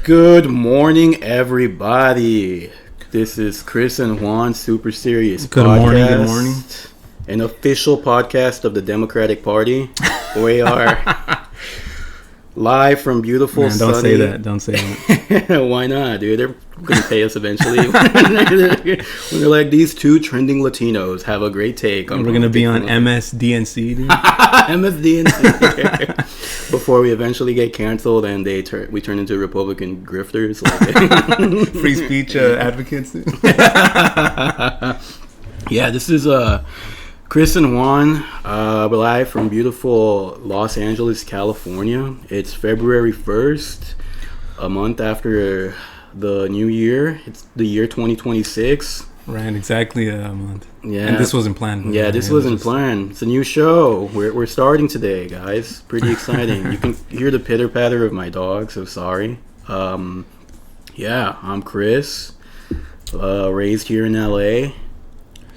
Good morning, everybody. This is Chris and Juan Super Serious Good Podcast. Good morning. An official podcast of the Democratic Party. We are live from beautiful Man, don't sunny... Don't say that. Why not, dude? They're going to pay us eventually. When they're like, these two trending Latinos have a great take. We're going to be on MSDNC, dude. MSDNC. Before we eventually get canceled and we turn into Republican grifters. Like, free speech advocates. Yeah, this is Chris and Juan. We're live from beautiful Los Angeles, California. It's February 1st, a month after the new year. It's the year 2026. Right, exactly a month. Yeah. And this wasn't planned. Yeah, this wasn't planned. It's a new show. We're starting today, guys. Pretty exciting. You can hear the pitter-patter of my dog, so sorry. Yeah, I'm Chris. Raised here in LA.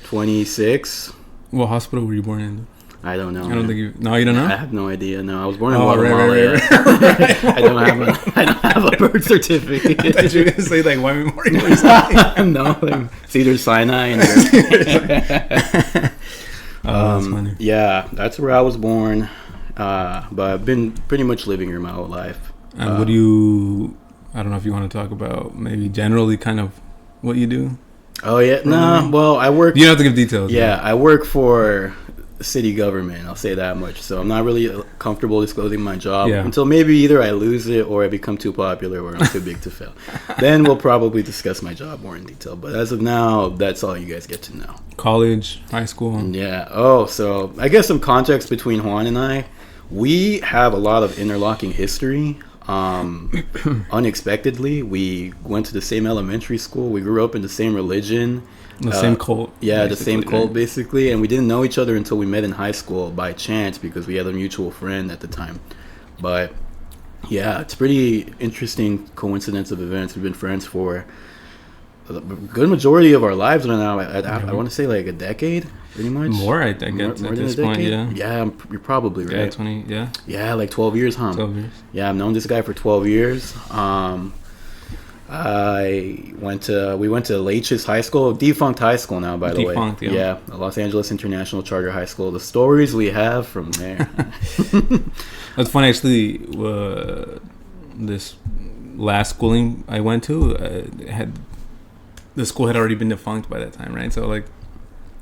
26. What hospital were you born in? I don't know. I don't think you... No, you don't know? I have no idea. No, I was born in Guatemala. Right. I don't have a birth certificate. I thought you were going to say, like, why Memorial? No, like Cedar Sinai. And that's funny. Yeah, that's where I was born. But I've been pretty much living here my whole life. And what do you... I don't know if you want to talk about maybe generally kind of what you do. Oh, yeah. No, well, I work... You don't have to give details. Yeah, I work for city government. I'll say that much. So I'm not really comfortable disclosing my job until maybe either I lose it or I become too popular or I'm too big to fail. Then we'll probably discuss my job more in detail. But as of now, that's all you guys get to know. College, high school. Yeah. Oh, so I guess some context between Juan and I. We have a lot of interlocking history. Unexpectedly, we went to the same elementary school. We grew up in the same religion. The same cult. Yeah, the same cult, basically. And we didn't know each other until we met in high school by chance because we had a mutual friend at the time. But, yeah, it's pretty interesting coincidence of events. We've been friends for a good majority of our lives right now. I want to say like a decade, pretty much. More, I guess, at this point, yeah. Yeah, you're probably right. Yeah, 20, yeah. Yeah, like 12 years, huh? 12 years. Yeah, I've known this guy for 12 years. We went to Laches High School, defunct high school now, by the way. Yeah, Los Angeles International Charter High School. The stories we have from there. That's funny, actually. This last schooling I went to the school had already been defunct by that time, right? So like,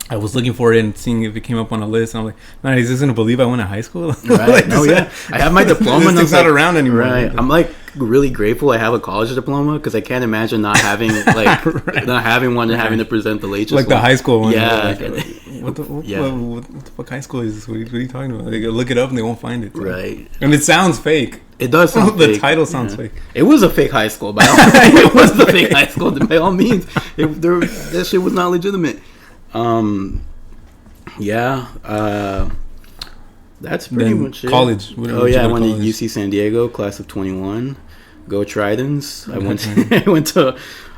I was looking for it and seeing if it came up on a list, and I'm like, man, is this gonna believe I went to high school? Right? Like, no, yeah. I have my diploma. This thing's not around anymore. Right. I'm like really grateful I have a college diploma because I can't imagine not having like not having one and having to present the latest like one. The high school one. Yeah. What the fuck high school is this? What are you talking about? They look it up and they won't find it. So. Right. And it sounds fake. It does sound the fake. title sounds fake. It was a fake high school, by all means. It was a fake high school by all means. That shit was not legitimate. Yeah, that's pretty then much it. College. I went to UC San Diego, class of 21. Go Tridents. I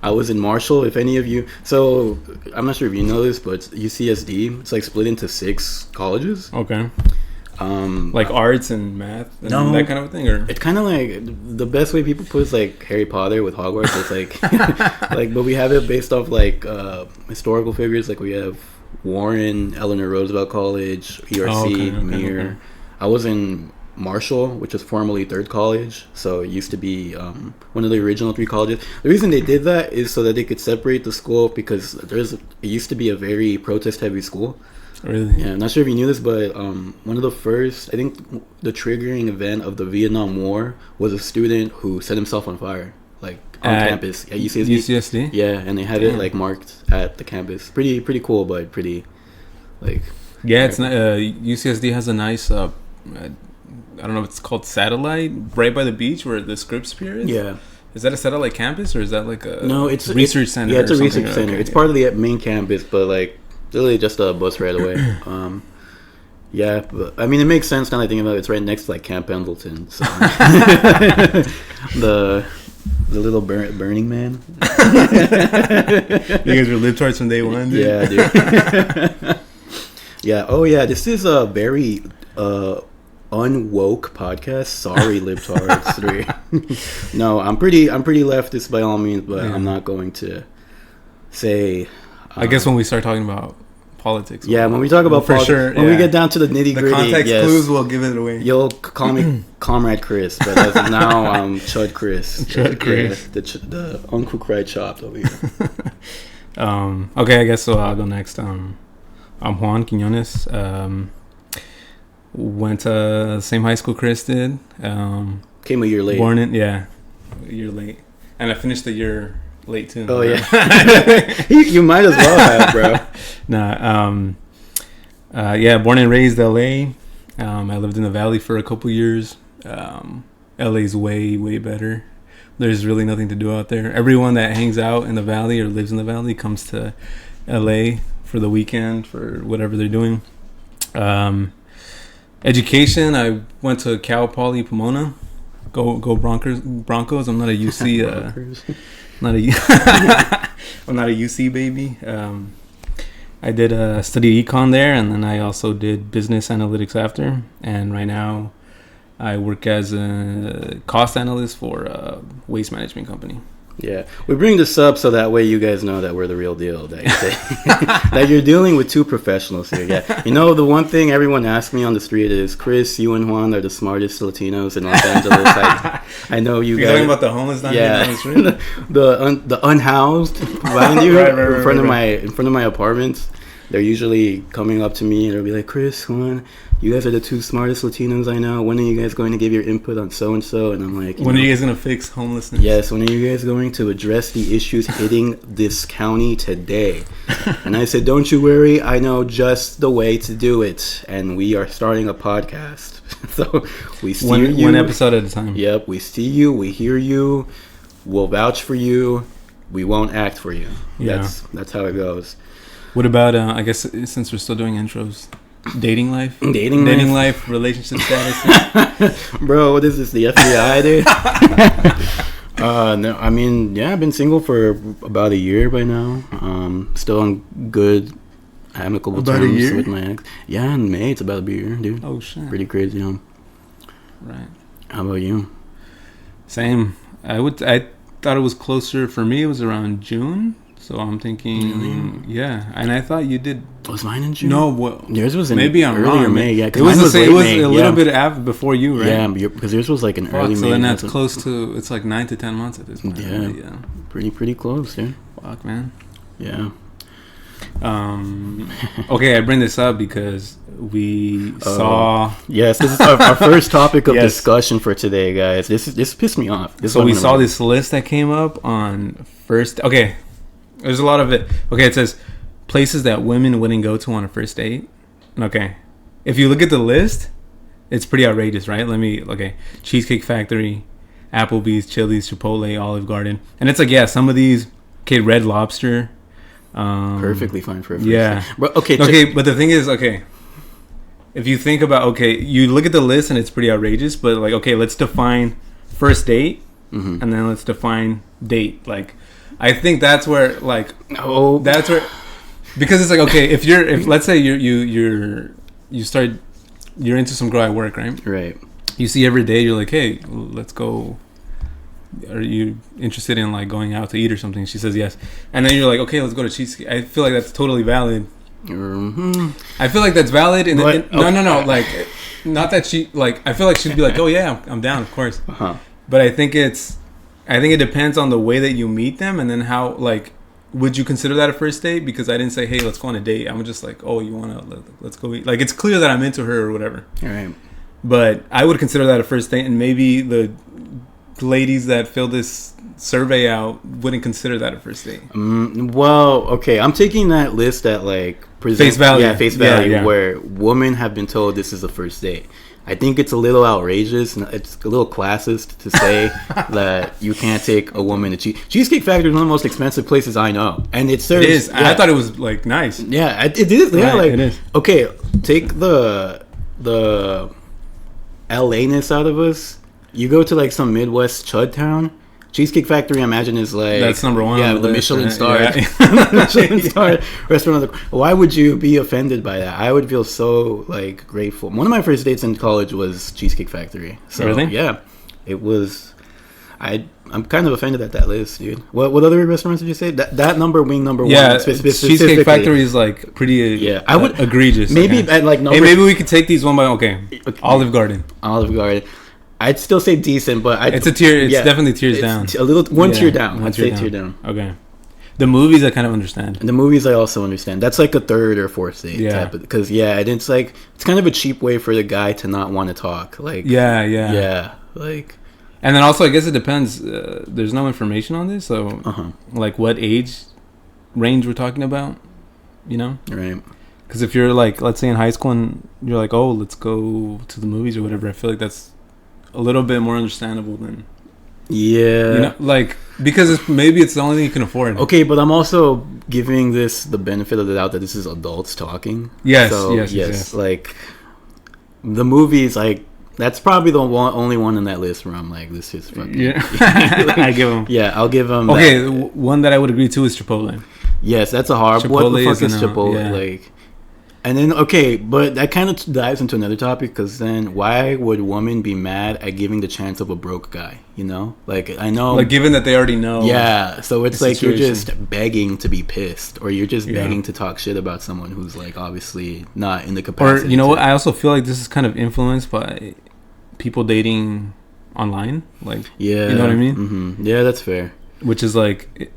was in Marshall. If any of you, so I'm not sure if you know this, but UCSD, it's like split into 6 colleges. Okay. Like arts and math and that kind of thing, or it's kind of like the best way people put it is like Harry Potter with Hogwarts. It's like but we have it based off like historical figures. Like we have Warren, Eleanor Roosevelt College, ERC, Mir. Okay. I was in Marshall, which was formerly Third College, so it used to be one of the original 3 colleges. The reason they did that is so that they could separate the school because it used to be a very protest-heavy school. Really? Yeah, I'm not sure if you knew this, but one of the first, I think the triggering event of the Vietnam War was a student who set himself on fire, like on campus at UCSD. Yeah, and they had it like marked at the campus. Pretty cool, but pretty like. Yeah, it's UCSD has a nice. I don't know if it's called satellite right by the beach where the Scripps Pier is. Yeah. Is that a satellite campus or is that like a it's research center? Yeah, it's a research center. Okay. It's part of the main campus, but like literally just a bus right away. Yeah, but I mean it makes sense now that I think about it. It's right next to like Camp Pendleton. So. The little Burning Man. You guys were libtards from day one, dude? Yeah, dude. Yeah. Oh, yeah. This is a very unwoke podcast. Sorry, libtards 3. No, I'm pretty leftist by all means, but I'm not going to say. I guess when we start talking about politics. Yeah, when we talk about politics, sure, when we get down to the nitty gritty, the context clues will give it away. You'll call me Comrade Chris, but as of now I'm Chud Chris. Chud Chris, the Uncle Cried Chopped over here. Okay, I guess so. I'll go next. I'm Juan Quinones. Went to same high school Chris did. Came a year late. Born in a year late, and I finished the year late too. Oh yeah, you might as well have, bro. Yeah, born and raised LA. I lived in the Valley for a couple years. LA's way better. There's really nothing to do out there. Everyone that hangs out in the Valley or lives in the Valley comes to LA for the weekend for whatever they're doing. Education, I went to Cal Poly Pomona. Go Broncos. I'm not a UC. I'm not a UC baby. I did study econ there, and then I also did business analytics after. And right now, I work as a cost analyst for a waste management company. Yeah, we bring this up so that way you guys know that we're the real deal. That you're dealing with two professionals here. Yeah, you know the one thing everyone asks me on the street is, Chris, you and Juan are the smartest Latinos in Los Angeles. I know you You're guys. talking about the homeless down here on the street? the unhoused behind you in front of my apartments. They're usually coming up to me and they'll be like, Chris, Juan, you guys are the two smartest Latinos I know. When are you guys going to give your input on so-and-so? And I'm like... When are you guys going to fix homelessness? Yes, when are you guys going to address the issues hitting this county today? And I said, don't you worry, I know just the way to do it. And we are starting a podcast. So we see you. One episode at a time. Yep, we see you, we hear you, we'll vouch for you, we won't act for you. Yeah. That's how it goes. What about, I guess, since we're still doing intros, dating life? Dating life, relationship status? Bro, what is this, the FBI, dude? No, I mean, yeah, I've been single for about a year by now. Still on good, amicable terms with my ex. Yeah, in May, it's about to be a year, dude. Oh, shit. Pretty crazy, huh? Right. How about you? Same. I thought it was closer, for me, it was around June. So I'm thinking, yeah, and I thought you did. Was mine in June? No, well, yours was in maybe I'm earlier wrong. May. Yeah, it was the same. It was a little bit after before you, right? Yeah, because yours was like in early May. So then that's close to. It's like 9 to 10 months at this point. Yeah, right? Yeah, pretty close, dude. Fuck, man. Yeah. Okay, I bring this up because we saw. Yes, this is our first topic of discussion for today, guys. This pissed me off. So we saw this list that came up on first. Okay. There's a lot of it. Okay, it says places that women wouldn't go to on a first date. Okay. If you look at the list, it's pretty outrageous, right? Okay. Cheesecake Factory, Applebee's, Chili's, Chipotle, Olive Garden. And it's like, yeah, some of these, okay, Red Lobster. Perfectly fine for a first date. But, but the thing is, okay, if you think about, okay, you look at the list and it's pretty outrageous, but like, okay, let's define first date and then let's define date. Like, I think that's where, like, that's where, because it's like, okay, if let's say you're into some girl at work, right? Right. You see every day, you're like, hey, let's go. Are you interested in like going out to eat or something? She says yes, and then you're like, okay, let's go to cheesecake. I feel like that's totally valid. I feel like that's valid. No, like, not that she, like, I feel like she'd be like, oh yeah, I'm down, of course. But I think it depends on the way that you meet them, and then how, like, would you consider that a first date? Because I didn't say, hey, let's go on a date. I'm just like, oh, you want to, let's go eat. Like, it's clear that I'm into her or whatever. All right. But I would consider that a first date, and maybe the ladies that fill this survey out wouldn't consider that a first date. Well, okay, I'm taking that list at, like, face value. Yeah, face value, where women have been told this is a first date. I think it's a little outrageous. It's a little classist to say that you can't take a woman to Cheesecake Factory is one of the most expensive places I know, and it serves. It is. Yeah. I thought it was like nice. Yeah, it is. Yeah, right, like it is. Okay, take the LA-ness out of us. You go to like some Midwest chud town. Cheesecake Factory, I imagine, is like that's number one. Yeah, on the list, Michelin right? star, Yeah. Michelin star restaurant. Why would you be offended by that? I would feel so like grateful. One of my first dates in college was Cheesecake Factory. So Really? yeah, it was. I'm kind of offended at that list, dude. What other restaurants did you say? That number being number Yeah, one. Cheesecake Factory is like pretty. Yeah, I would egregious. Maybe okay. at like number. Hey, maybe we could take these one by okay. Olive Garden. Olive Garden. I'd still say decent, but it's a tier. It's definitely tiers down. A little tier down. I'd say tier down. Okay. The movies I kind of understand. The movies I also understand. That's like a third or fourth date type of, because and it's like it's kind of a cheap way for the guy to not want to talk. Like yeah, like. And then also I guess it depends. There's no information on this, so like what age range we're talking about, you know? Right. Because if you're like, let's say in high school and you're like, oh, let's go to the movies or whatever, I feel like that's a little bit more understandable than you know, like because maybe it's the only thing you can afford. Okay, but I'm also giving this the benefit of the doubt that this is adults talking. Yes, so, yes. Like the movies, like that's probably the only one on that list where I'm like, this is fucking. Yeah, I give them. Yeah, I'll give them. Okay, one that I would agree to is Chipotle. Yes, that's a hard. What the fuck is Chipotle? Yeah. Like, and then but that kind of dives into another topic because then why would women be mad at giving the chance of a broke guy? You know, like I know, like given that they already know. Yeah, so it's like you're just begging to be pissed, or you're just begging to talk shit about someone who's like obviously not in the capacity. Or you know what? I also feel like this is kind of influenced by people dating online. Like, you know what I mean? Mm-hmm. Yeah, that's fair. Which is like,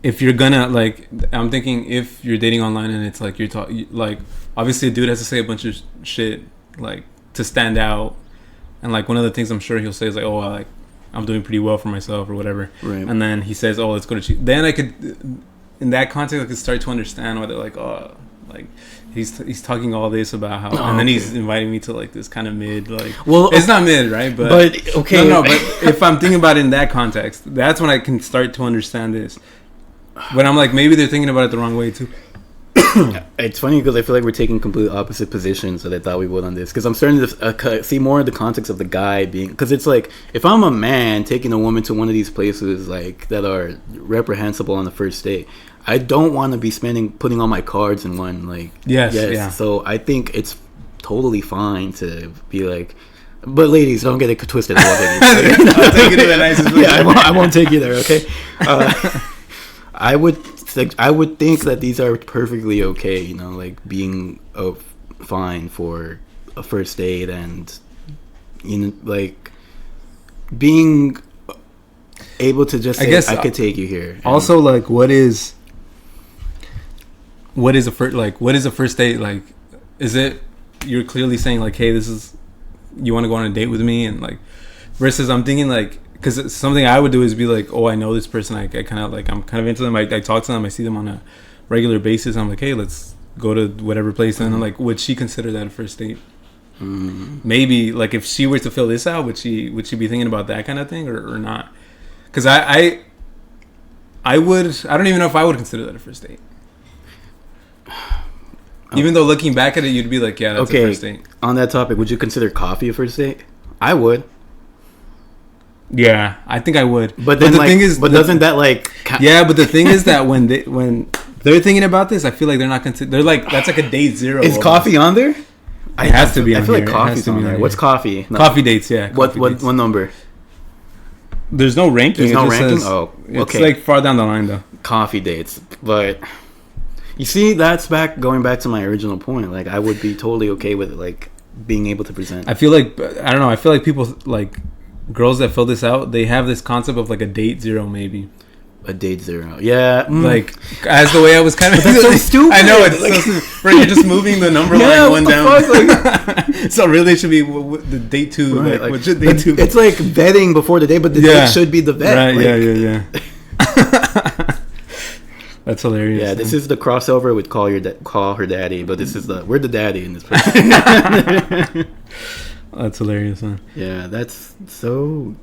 if you're gonna like, I'm thinking if you're dating online and it's like you're talking like. Obviously, a dude has to say a bunch of shit like to stand out, and like one of the things I'm sure he'll say is like, "Oh, I'm doing pretty well for myself" or whatever. Right. And then he says, "Oh, let's go to cheat." Then I could, in that context, I could start to understand why they're like, "Oh, like he's talking all this about how," and then he's inviting me to like this kind of mid, like, well, it's not mid, right? But okay, no. But if I'm thinking about it in that context, that's when I can start to understand this. But I'm like, maybe they're thinking about it the wrong way too. It's funny because I feel like we're taking completely opposite positions that I thought we would on this, because I'm starting to see more of the context of the guy being, because it's like if I'm a man taking a woman to one of these places like that are reprehensible on the first date, I don't want to be putting all my cards in one, like yes. So I think it's totally fine to be like, but ladies, don't get it twisted. I'll take you to the nicest place. Yeah, I won't take you there. Okay. I would think that these are perfectly okay, you know, like being fine for a first date, and you know, like being able to just say, I could take you here. Also, like, what is a first date? Like, is it you're clearly saying like, hey, this is you want to go on a date with me, and like, versus I'm thinking like. Because something I would do is be like, oh, I know this person. I kind of like, I'm kind of into them. I talk to them. I see them on a regular basis. I'm like, hey, let's go to whatever place. And I'm like, would she consider that a first date? Maybe like if she were to fill this out, would she be thinking about that kind of thing or not? Because I would. I don't even know if I would consider that a first date. Even though looking back at it, you'd be like, yeah, that's a first date. On that topic, would you consider coffee a first date? I would. Yeah, I think I would. But then, the thing is, doesn't that like? Yeah, but the thing is that when they're thinking about this, I feel like they're not consider. They're like, that's like a date zero. Is coffee on there? It has to be. I feel like coffee's on there. What's coffee? No. Coffee dates, yeah. What number? There's no ranking. There's no ranking. Oh, okay. It's like far down the line though. Coffee dates, but you see, that's going back to my original point. Like, I would be totally okay with it, like being able to present. I feel like I don't know. I feel like people like. Girls that fill this out, they have this concept of like a date zero, maybe. A date zero, yeah. Like as the way I was kind of. That's so stupid. I know it's so stupid. Right, you're just moving the number line one down. Like, so really, it should be the date two. Right, like, what should date two? It's like vetting before the date, but the date should be the vet. Right? Like, Yeah. That's hilarious. Yeah, this is the crossover with Call Her Daddy, but this is we're the daddy in this person. That's hilarious, man. Yeah, that's so.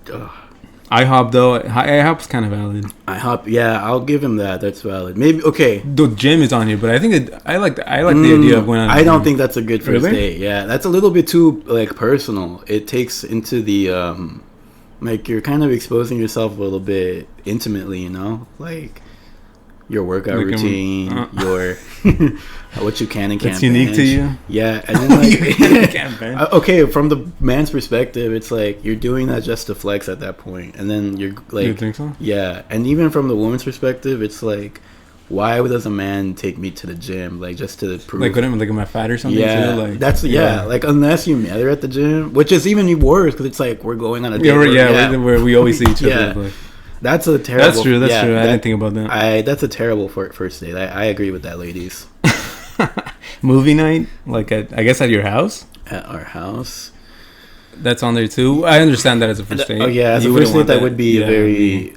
IHOP though, IHOP's kind of valid. IHOP, yeah, I'll give him that. That's valid. Maybe okay. The gym is on here, but I think I like the idea of going on. I don't think that's a good first date. Yeah, that's a little bit too like personal. It takes into the like you're kind of exposing yourself a little bit intimately, you know, like your workout Like, routine, your what you can and can't. That's unique bench. to you. Yeah, and then like, Can't bench. okay, from the man's perspective, it's like you're doing that just to flex at that point, and then you're like, You think so? yeah, and even from the woman's perspective, it's like, why does a man take me to the gym, like just to prove? Like, what am I, like, am I fat or something? Yeah, too? Like, that's like unless you met her at the gym, which is even worse because it's like we're going on a date. Where we always see each other. Yeah. Like, That's a terrible. that's true. That's true. I didn't think about that. That's a terrible first date. I agree with that, ladies. Movie night, like I guess at your house. At our house. That's on there too. I understand that as a first date. Oh yeah, as You a wouldn't first date, want that would be yeah, a very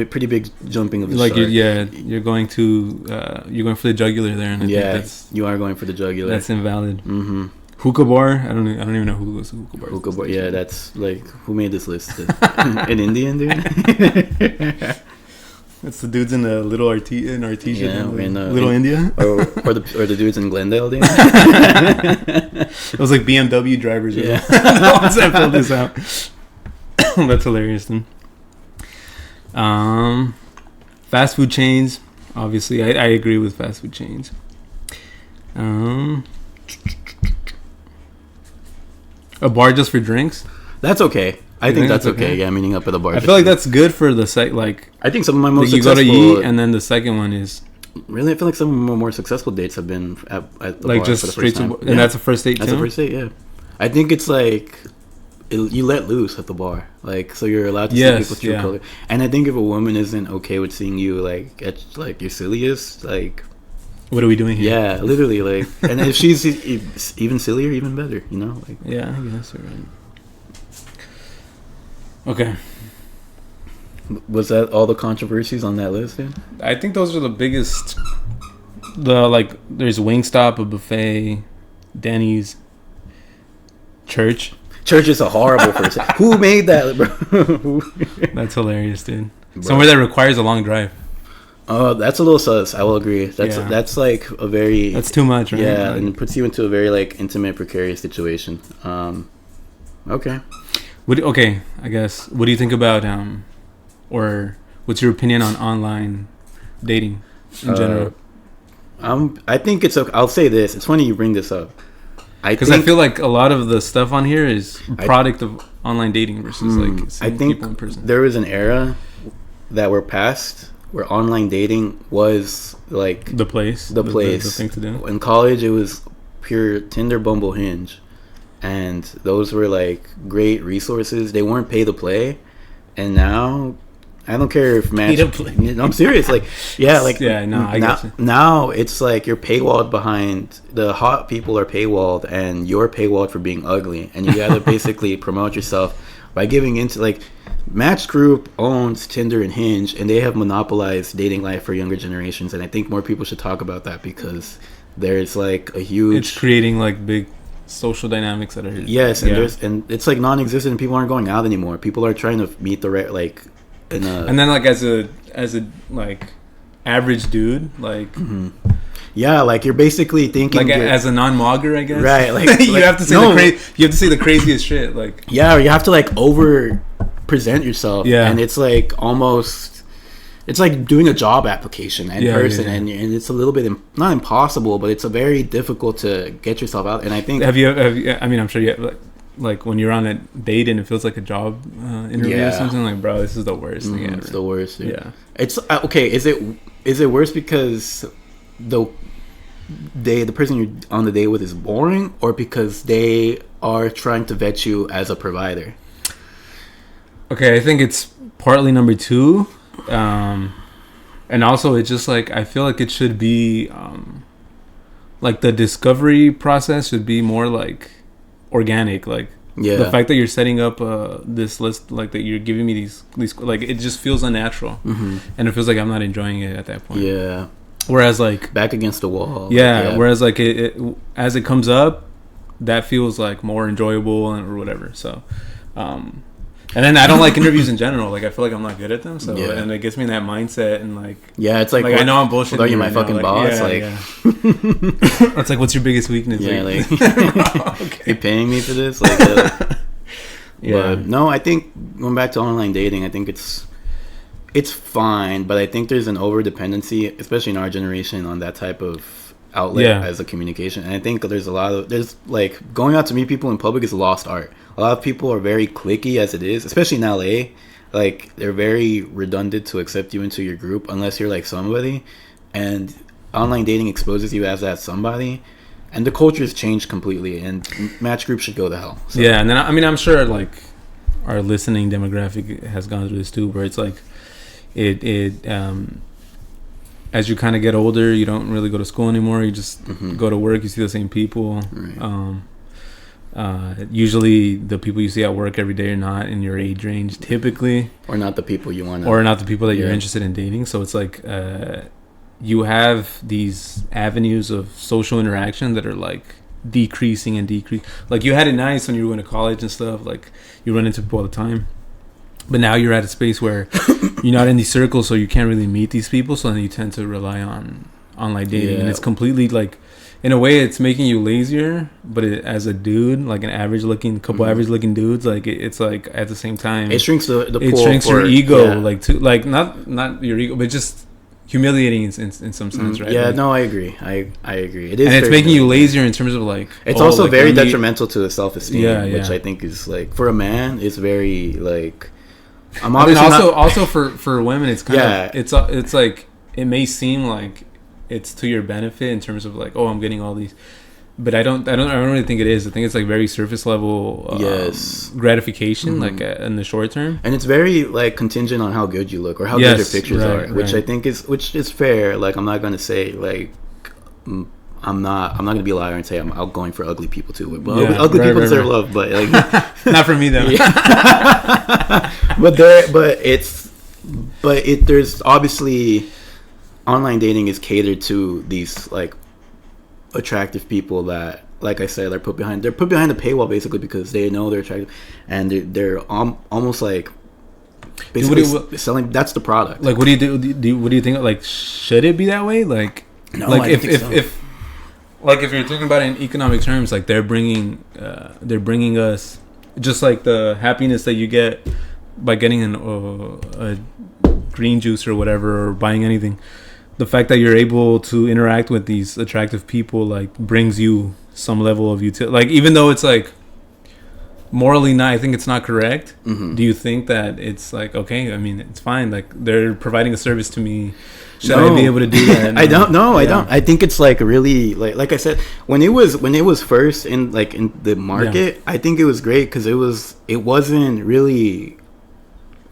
pretty big jumping of the like shark. you're going to you're going for the jugular there, and I think that's you are going for the jugular. that's invalid. Mm-hmm. Hookah bar. I don't even know who goes to hookah bar. Hookah bar. Yeah, that's like who made this list? An Indian dude. It's the dudes in the little artesian, Little India, or the dudes in Glendale. Dude. It was like BMW drivers. Yeah, the ones that filled this out. That's hilarious. Then, fast food chains. Obviously, I agree with fast food chains. A bar just for drinks. That's okay. I think that's okay. Yeah, meeting up at a bar. I feel like that's good for the site. Like, I think some of my most you go successful. to eat, and then the second one is really. I feel like some of my more successful dates have been at the like bar just for the straight first time. to, and that's a first date That's too. a first date. Yeah, I think it's like you let loose at the bar, like so you're allowed to see people's true color. And I think if a woman isn't okay with seeing you like at like your silliest, like what are we doing here? yeah, literally like, and if she's even sillier, even better, you know? Like Yeah, I guess you're right. Okay. Was that all the controversies on that list, dude? I think those are the biggest. There's Wingstop, a buffet, Denny's, church. Church is a horrible person. Who made that, bro? That's hilarious, dude. Bro. Somewhere that requires a long drive. Oh, that's a little sus. I will agree. That's like a very. That's too much, right? Yeah, Like, and it puts you into a very like intimate, precarious situation. Okay. Okay, I guess. What do you think about or what's your opinion on online dating in general? I think it's okay. I'll say this. It's funny you bring this up. Because I feel like a lot of the stuff on here is a product of online dating versus like seeing people in person. There was an era that we're past where online dating was like the place, the thing to do. In college, it was pure Tinder, Bumble, Hinge, and those were like great resources. They weren't pay to play, and now I don't care if match. No, I'm serious. Like, yeah, like I get you. Now it's like you're paywalled behind. The hot people are paywalled, and you're paywalled for being ugly, and you gotta basically promote yourself by giving into like. Match Group owns Tinder and Hinge, and they have monopolized dating life for younger generations. And I think more people should talk about that because there's like a huge. It's creating like big social dynamics that are. Yes, and it's like non-existent. And people aren't going out anymore. People are trying to meet the right like. And then like as a like average dude like. Mm-hmm. Yeah, like you're basically thinking like as a non-mogger, I guess. Right, like you have to say you have to say the craziest shit, like yeah, you have to like over present yourself, and it's like almost it's like doing a job application in person, and it's a little bit not impossible, but it's a very difficult to get yourself out. And I think have you I mean I'm sure you have, like when you're on a date and it feels like a job interview or something, like bro, this is the worst thing ever. It's the worst, dude. Yeah, it's okay. Is it worse because the person you're on the date with is boring, or because they are trying to vet you as a provider? Okay, I think it's partly number two, and also it's just like I feel like it should be like the discovery process should be more like organic, like the fact that you're setting up this list, like that you're giving me these like it just feels unnatural, and it feels like I'm not enjoying it at that point. Yeah. Whereas like back against the wall. Yeah. Whereas like it as it comes up, that feels like more enjoyable or whatever. So, and then I don't like interviews in general. Like I feel like I'm not good at them. So and it gets me in that mindset and like it's like I know I'm bullshitting. Are you my fucking boss? It's like what's your biggest weakness? Yeah, like okay. You're paying me for this? Like Yeah. But no, I think going back to online dating, I think it's fine, but I think there's an over dependency, especially in our generation, on that type of outlet as a communication. And I think there's like going out to meet people in public is a lost art. A lot of people are very cliquey as it is, especially in LA. Like they're very redundant to accept you into your group unless you're like somebody, and online dating exposes you as that somebody. And the culture has changed completely, and match groups should go to hell. So. Yeah, and then I mean, I'm sure like our listening demographic has gone through this too, where it's like as you kind of get older, you don't really go to school anymore. You just go to work. You see the same people. Right. Usually, the people you see at work every day are not in your age range, typically, or not the people you want, or not the people that you're interested in dating. So it's like. You have these avenues of social interaction that are like decreasing. Like you had it nice when you were going to college and stuff. Like you run into people all the time, but now you're at a space where you're not in these circles, so you can't really meet these people. So then you tend to rely on online dating, and it's completely like, in a way, it's making you lazier. But as a dude, like an average looking dudes, like it's like at the same time, it shrinks the pool. It shrinks your ego, like not your ego, but just humiliating in some sense, right? Yeah, like, no, I agree. I agree. It is, and it's making you lazier in terms of like. It's also like very detrimental to the self-esteem, which I think is like for a man, it's very like. I'm obviously also for women, it's kind of it's like it may seem like it's to your benefit in terms of like, oh, I'm getting all these. But I don't really think it is. I think it's like very surface level gratification, like in the short term. And it's very like contingent on how good you look or how good your pictures are, which I think is fair. Like I'm not gonna say like I'm not gonna be a liar and say I'm outgoing for ugly people too. But ugly people deserve love, but like not for me though. There's obviously online dating is catered to these like attractive people that, like I said, they're put behind the paywall basically because they know they're attractive, and they're almost like basically selling. That's the product. Like, what do you do? What do you think? Like, should it be that way? Like, no, like I don't think so. if you're thinking about it in economic terms, like they're bringing us just like the happiness that you get by getting a green juice or whatever, or buying anything. The fact that you're able to interact with these attractive people like brings you some level of utility. Like, even though it's like morally not, I think it's not correct. Do you think that it's like, okay, I mean, it's fine, like they're providing a service to me, should I be able to do that? I don't know. I don't. I think it's like really like I said, when it was first in the market, I think it was great because it wasn't really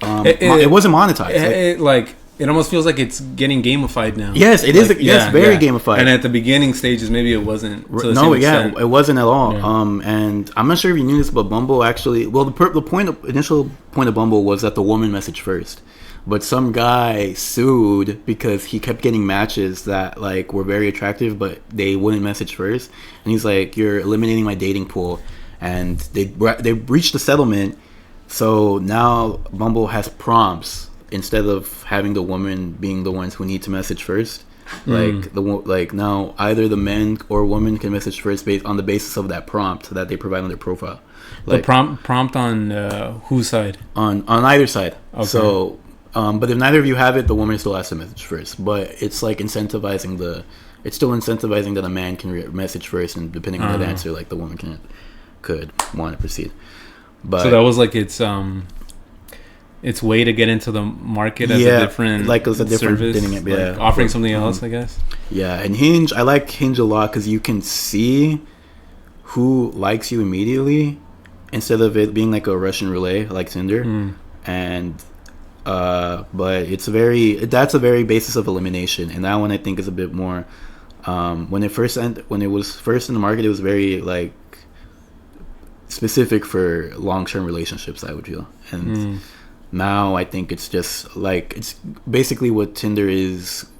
it wasn't monetized. It almost feels like it's getting gamified now. Yes, it is. Yes, very gamified. And at the beginning stages, maybe it wasn't. It wasn't at all. Yeah. And I'm not sure if you knew this, but Bumble actually. Well, initial point of Bumble was that the woman messaged first, but some guy sued because he kept getting matches that like were very attractive, but they wouldn't message first. And he's like, "You're eliminating my dating pool," and they reached a settlement. So now Bumble has prompts. Instead of having the woman being the ones who need to message first, like now either the men or woman can message first based on the basis of that prompt that they provide on their profile. Like, the prompt on whose side? On either side. Okay. So, but if neither of you have it, the woman still has to message first. But it's like incentivizing it's still incentivizing that a man can message first, and depending on the answer, like the woman could want to proceed. But so that was like its way to get into the market as a different service, like offering something else, I guess. Yeah, and Hinge, I like Hinge a lot because you can see who likes you immediately instead of it being like a Russian roulette like Tinder. And but that's a very basis of elimination, and that one I think is a bit more. When it was first in the market, it was very like specific for long-term relationships, I would feel, and. Now I think it's just like it's basically what Tinder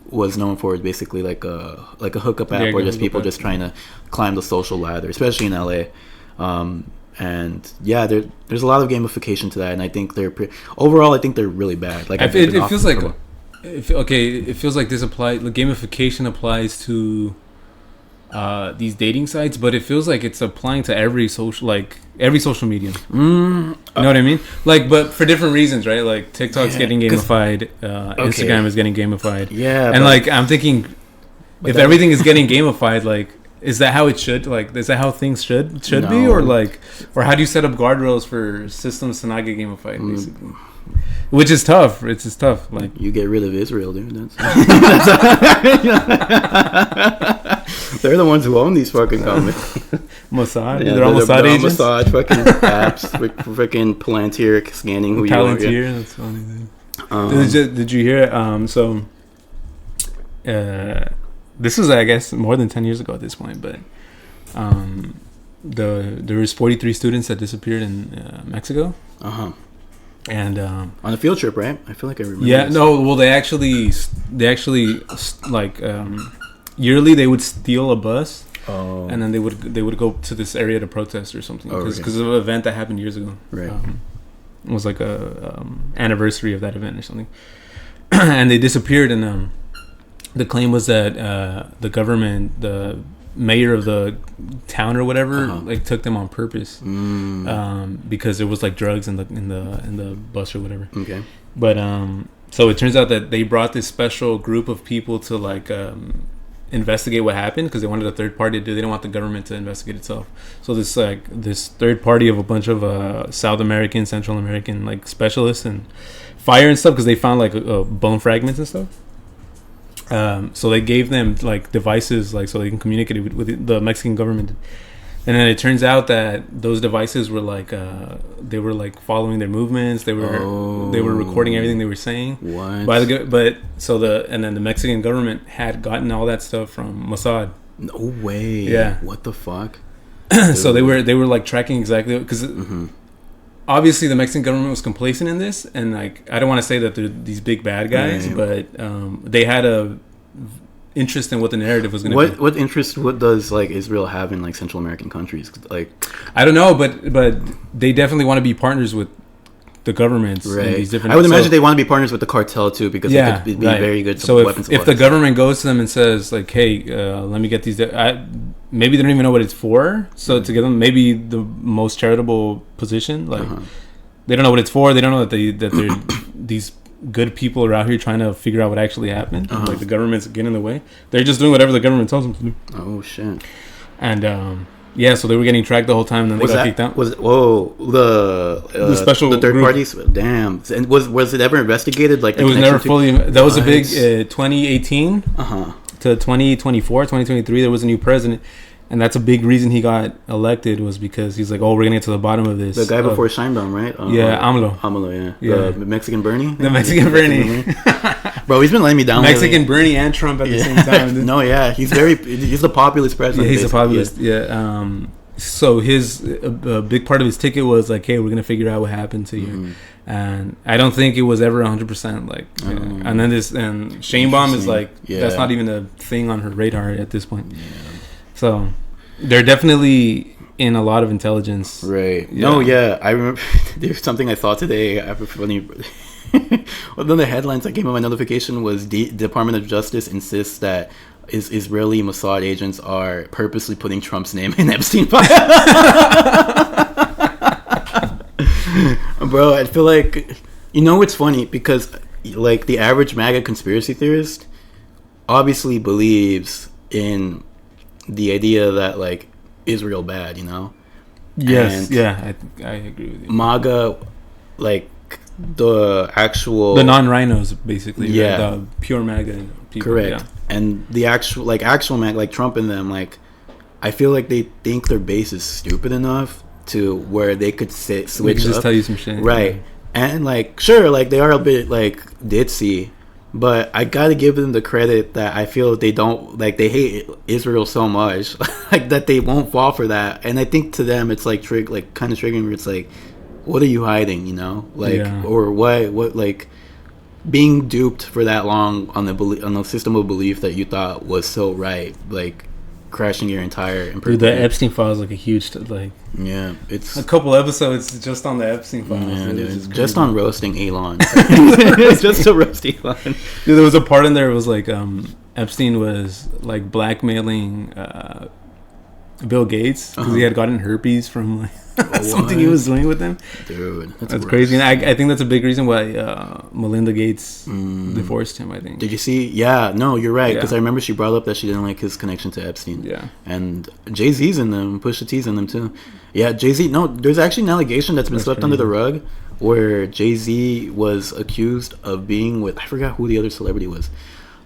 was known for, is basically like a hookup app or just people just trying to climb the social ladder, especially in LA. And yeah, there's a lot of gamification to that, and I think overall I think they're really bad. Like it feels like it feels like this gamification applies to these dating sites, but it feels like it's applying to every social, like every social medium. You know what I mean? Like, but for different reasons, right? Like TikTok's getting gamified, Instagram is getting gamified. Yeah, and like I'm thinking, if everything is getting gamified, like, is that how it should? Like, is that how things should be, or like, or how do you set up guardrails for systems to not get gamified, basically? Which is tough. It's just tough. Like, you get rid of Israel, dude. They're the ones who own these fucking companies. Mossad. Yeah, they're all Mossad agents. Mossad fucking apps, freaking Palantir scanning who Palantir, you are. That's funny. Did you hear? This was, I guess, more than 10 years ago at this point, but there was 43 students that disappeared in Mexico. And on a field trip, right? I feel like I remember. Yeah, no. Well, they actually like yearly they would steal a bus, and then they would go to this area to protest or something because of an event that happened years ago. Right. It was like a anniversary of that event or something, and they disappeared. And the claim was that the government, the mayor of the town or whatever, like took them on purpose, because there was like drugs in the bus or whatever. Okay. But so it turns out that they brought this special group of people to like investigate what happened because they wanted a third party to do. They didn't want the government to investigate itself. So this third party of a bunch of South American, Central American like specialists and fire and stuff because they found like bone fragments and stuff. So they gave them like devices like so they can communicate with the Mexican government, and then it turns out that those devices were like they were like following their movements. They were recording everything they were saying. What? And then the Mexican government had gotten all that stuff from Mossad. No way. Yeah. What the fuck? So they were like tracking exactly because. Obviously, the Mexican government was complacent in this, and like I don't want to say that they're these big bad guys, but they had a interest in what the narrative was going to be. What interest? What does like Israel have in like Central American countries? Like I don't know, but they definitely want to be partners with the governments. Right. In these different. I would imagine they want to be partners with the cartel too, because they could be very good. So if the government goes to them and says like, "Hey, let me get these," maybe they don't even know what it's for. So to give them maybe the most charitable position, like they don't know what it's for. They don't know that they're these good people are out here trying to figure out what actually happened. Like the government's getting in the way. They're just doing whatever the government tells them to do. Oh shit! And yeah, so they were getting tracked the whole time, and then they got kicked out. The special the third group. Parties? Damn! And was it ever investigated? Like it was never fully. That was a big 2018 to 2024, 2023. There was a new president, and that's a big reason he got elected was because he's like, oh, we're gonna get to the bottom of this. The guy before Scheinbaum, right? Yeah, AMLO, yeah. The Mexican Bernie. The Mexican Bernie. Bro, he's been letting me down. Mexican lately. Bernie and Trump at the same time. No, yeah, he's the populist president. Yeah, he's a populist. Yeah. So a big part of his ticket was like, hey, we're gonna figure out what happened to you, and I don't think it was ever 100% like. And then Sheinbaum is like, that's not even a thing on her radar at this point. Yeah. So they're definitely in a lot of intelligence. Right. Yeah. No, yeah, I remember there's something I thought today. Funny. One of the headlines that came on my notification was the Department of Justice insists that Israeli Mossad agents are purposely putting Trump's name in Epstein file. Bro, I feel like it's funny because like the average MAGA conspiracy theorist obviously believes in the idea that like Israel bad, Yes, and I agree with you. MAGA, like the non-rhinos basically, right? The pure MAGA people. Correct. And the actual MAGA, like Trump and them, like I feel like they think their base is stupid enough to where they could switch just up. Tell you some shit, right? And like sure, like they are a bit like ditzy. But I gotta give them the credit that I feel they don't like. They hate Israel so much, like that they won't fall for that. And I think to them it's like kind of triggering. Where it's like, what are you hiding? Or what like being duped for that long on the system of belief that you thought was so right, like crashing your entire. Dude, the Epstein file is like a huge it's a couple episodes just on the Epstein files. Yeah, dude, just on roasting Elon. Just to roast Elon. Dude, there was a part in there. It was like Epstein was like blackmailing Bill Gates because he had gotten herpes from like, something he What? was doing with them. Dude, That's crazy. And I think that's a big reason why Melinda Gates divorced him, I think. Did you see? Yeah, no, you're right. Because Yeah. I remember she brought up that she didn't like his connection to Epstein. Yeah. And Jay-Z's in them. Pusha T's in them too. Yeah, Jay-Z. No, there's actually an allegation that's been swept under the rug where Jay-Z was accused of being with, I forgot who the other celebrity was.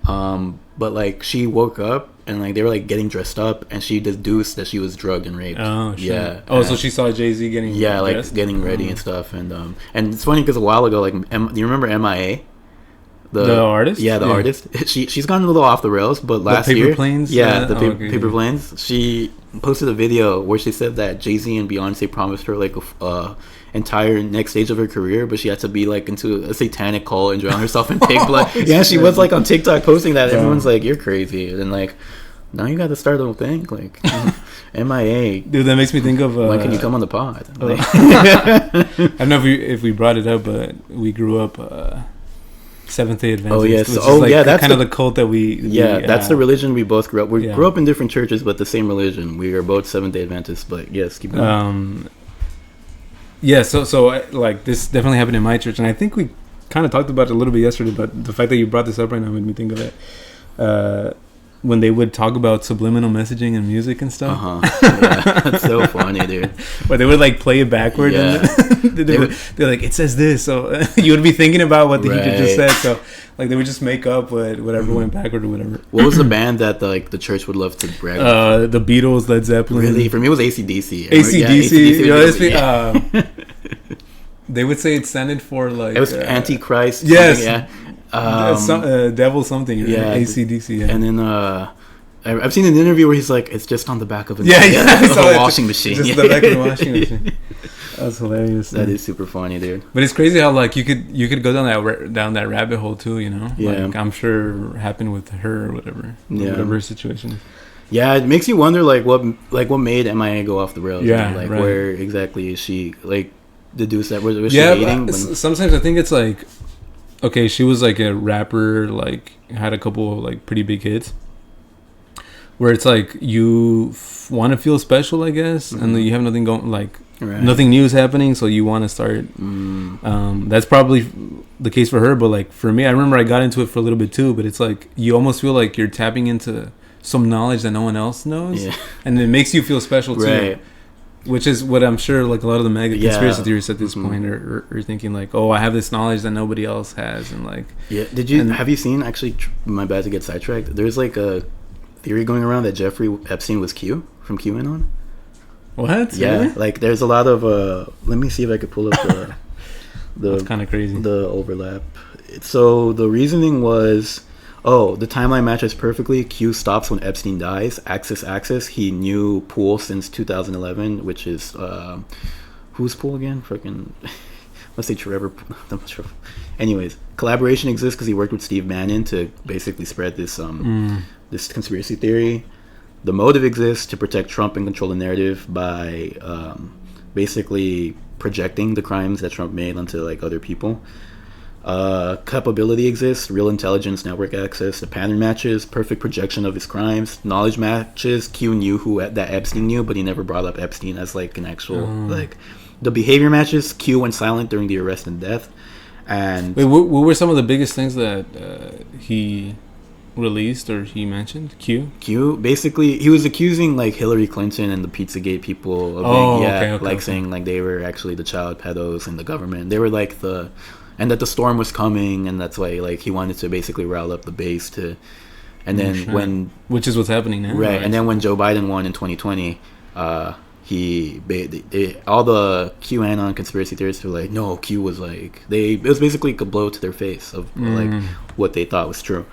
But like she woke up and like they were like getting dressed up and she deduced that she was drugged and raped. Oh, shit. Yeah. Oh, so she saw Jay-Z getting like dressed? getting ready and stuff. And it's funny because a while ago, like, do you remember MIA? The artist? Yeah, the artist. She's gone a little off the rails, but last paper year, planes? yeah, the okay, paper yeah. planes. She posted a video where she said that Jay-Z and Beyonce promised her like a entire next stage of her career, but she had to be like into a satanic cult and drown herself in pig blood. Yeah, she was like on TikTok posting that. Everyone's like, "You're crazy," and then like, now you got to start a thing like MIA. Dude, that makes me think of When can you come on the pod? Like, I don't know if we brought it up, but we grew up Seventh-day Adventist. Oh, yes. Which is Oh, like yeah, that's kind of the cult that we that's the religion we both grew up. We Yeah. grew up in different churches, but the same religion. We are both Seventh-day Adventists. But yes, keep going. Yeah, so like this definitely happened in my church, and I think we kind of talked about it a little bit yesterday. But the fact that you brought this up right now made me think of it. When they would talk about subliminal messaging and music and stuff, Yeah, that's so funny, dude. or they would like play it backward. Yeah. And they're like, it says this, so you would be thinking about what the teacher just said. So like they would just make up whatever went backward or whatever. What was the band that the church would love to brag about? The Beatles, Led Zeppelin. Really? For me, it was AC/DC. AC/DC. Yeah, They would say it standed for like it was Antichrist. Yes. Yeah. Devil something. Yeah. AC/DC. Yeah. And then I've seen an interview where he's like, it's just on the back of a a washing machine. Just the back of the washing machine. That's hilarious. That is super funny, dude. But it's crazy how like you could go down that rabbit hole too, you know. Yeah. Like, I'm sure happened with her or whatever. Yeah. Whatever her situation is. Yeah, it makes you wonder like what made MIA go off the rails. Yeah, like right. where exactly is she like deduced that was she Yeah, dating? but sometimes I think it's like, okay, she was like a rapper, like had a couple of like pretty big hits, where it's like you want to feel special, I guess, and then you have nothing going, like nothing new is happening, so you want to start. That's probably the case for her, but like for me, I remember I got into it for a little bit too, but it's like you almost feel like you're tapping into some knowledge that no one else knows, and it makes you feel special too. Right. Which is what I'm sure, like a lot of the mega conspiracy theorists at this point are thinking, like, oh, I have this knowledge that nobody else has, and like, have you seen? Actually, my bad to get sidetracked. There's like a theory going around that Jeffrey Epstein was Q from QAnon. What? Yeah, Really? like there's a lot of. Let me see if I could pull up the. That's kind of crazy. The overlap. So the reasoning was. Oh, the timeline matches perfectly. Q stops when Epstein dies. Axis. He knew Poole since 2011, which is who's Poole again? Freaking, let's say Trevor. I'm not sure. Anyways, collaboration exists because he worked with Steve Bannon to basically spread this this conspiracy theory. The motive exists to protect Trump and control the narrative by basically projecting the crimes that Trump made onto like other people. Capability exists, real intelligence, network access, the pattern matches, perfect projection of his crimes, knowledge matches. Q knew that Epstein knew, but he never brought up Epstein as like an actual like. The behavior matches. Q went silent during the arrest and death. And wait, what were some of the biggest things that he released or he mentioned? Q basically he was accusing like Hillary Clinton and the Pizzagate people of being, saying like they were actually the child pedos in the government. They were like and that the storm was coming, and that's why like he wanted to basically rile up the base to. And then which is what's happening now, right? And then when Joe Biden won in 2020, all the QAnon conspiracy theorists were like, no, Q was like it was basically a blow to their face of like what they thought was true.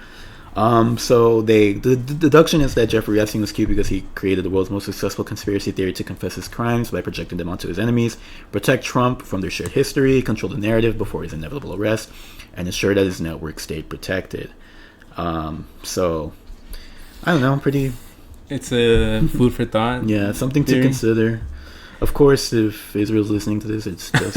So the deduction is that Jeffrey Epstein was Q because he created the world's most successful conspiracy theory to confess his crimes by projecting them onto his enemies, protect Trump from their shared history, control the narrative before his inevitable arrest, and ensure that his network stayed protected. So I don't know, pretty. It's a food for thought. Yeah, something to consider. Of course, if Israel's listening to this, it's just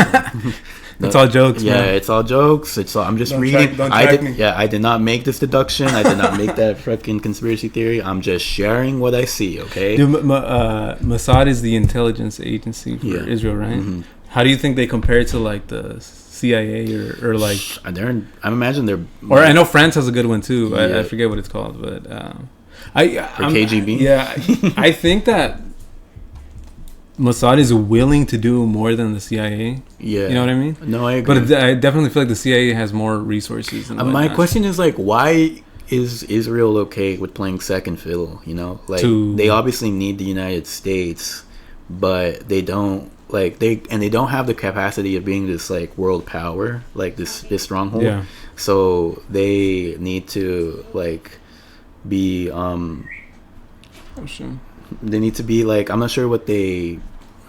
it's all jokes. Yeah, man. it's all jokes. It's all, I'm just reading. I did not make this deduction. I did not make that fucking conspiracy theory. I'm just sharing what I see. Okay. Dude, Mossad is the intelligence agency for Israel, right? Mm-hmm. How do you think they compare to like the CIA or like? I imagine they're. Or I know France has a good one too. I forget what it's called, but KGB. Yeah, I think that Mossad is willing to do more than the CIA. Yeah, you know what I mean? No, I agree. But I definitely feel like the CIA has more resources. My question is like, why is Israel okay with playing second fiddle? You know, like they obviously need the United States, but they don't. Like they don't have the capacity of being this like world power, like this stronghold. Yeah. So they need to like be they need to be like, I'm not sure what they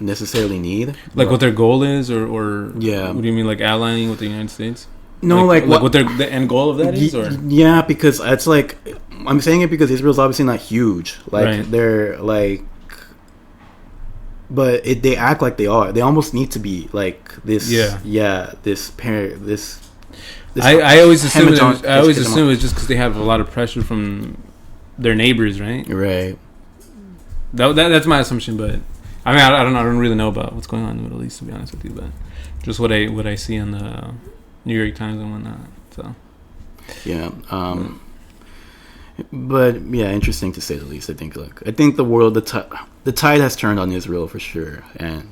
necessarily need. Like what their goal is, or yeah. What do you mean, like allying with the United States? No, like what the end goal of that is, or yeah, because it's like I'm saying it because Israel's obviously not huge. Like they're like. But they act like they are. They almost need to be like this. Yeah. This parent. This. I always assume. I always assume it's just because they have a lot of pressure from their neighbors, right? Right. That's my assumption, but I mean, I don't know. I don't really know about what's going on in the Middle East, to be honest with you. But just what I see in the New York Times and whatnot. So. Yeah. But yeah, interesting to say the least. I think the world, the tide has turned on Israel for sure, and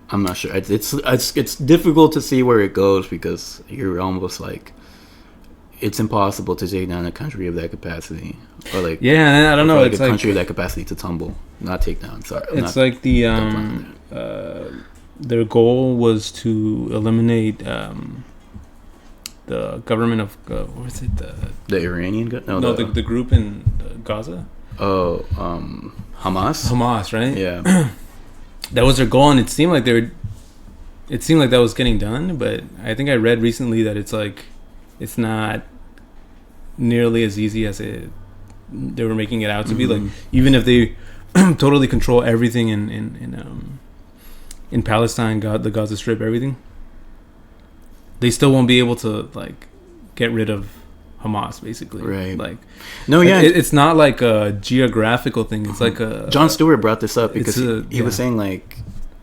I'm not sure. It's difficult to see where it goes because you're almost like it's impossible to take down a country of that capacity, or like I don't know, like it's a country of that capacity to tumble, not take down. Sorry, it's like their goal was to eliminate. The government of what is it? The Iranian the group in Gaza. Oh, Hamas. Hamas, right? Yeah. That was their goal, and it seemed like that was getting done. But I think I read recently that it's like it's not nearly as easy as they were making it out to be. Like even if they totally control everything in Palestine, the Gaza Strip, everything. They still won't be able to like get rid of Hamas, basically. Right. Like, no, yeah, it's not like a geographical thing. It's like a. John Stewart brought this up because he was saying like,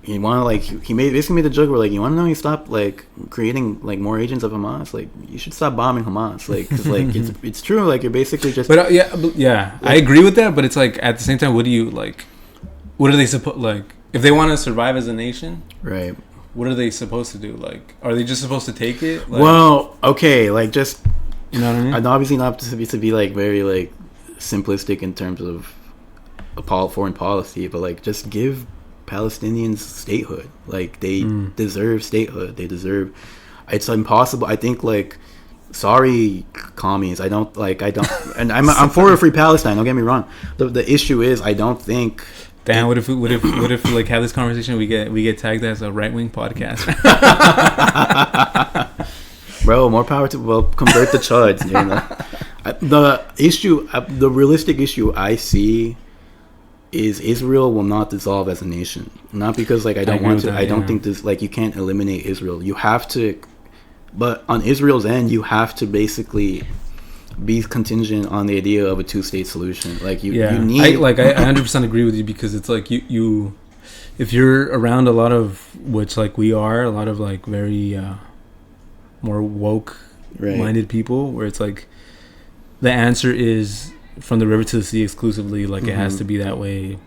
you want to like he basically made the joke where like, you want to know you stop like creating like more agents of Hamas, like you should stop bombing Hamas, like because like it's true, like you're basically just. But I agree with that. But it's like at the same time, what are they supposed like if they want to survive as a nation, right? What are they supposed to do? Like, are they just supposed to take it? Like, well, okay, like just, you know what I mean? And obviously not to be like very like simplistic in terms of foreign policy, but like just give Palestinians statehood. Like they deserve statehood. They deserve. It's impossible. I think like, sorry, commies. I don't, and I'm for a free Palestine. Don't get me wrong. The issue is I don't think. Damn! What if like have this conversation? We get tagged as a right wing podcast. Bro, more power to convert the chuds. You know? The realistic issue I see is Israel will not dissolve as a nation. Not because like I don't want to. I don't think this like you can't eliminate Israel. You have to, but on Israel's end, you have to basically be contingent on the idea of a two-state solution. Like you need. I 100% agree with you because it's like you if you're around a lot of which like we are a lot of like very more woke minded people where it's like the answer is from the river to the sea exclusively, like it has to be that way.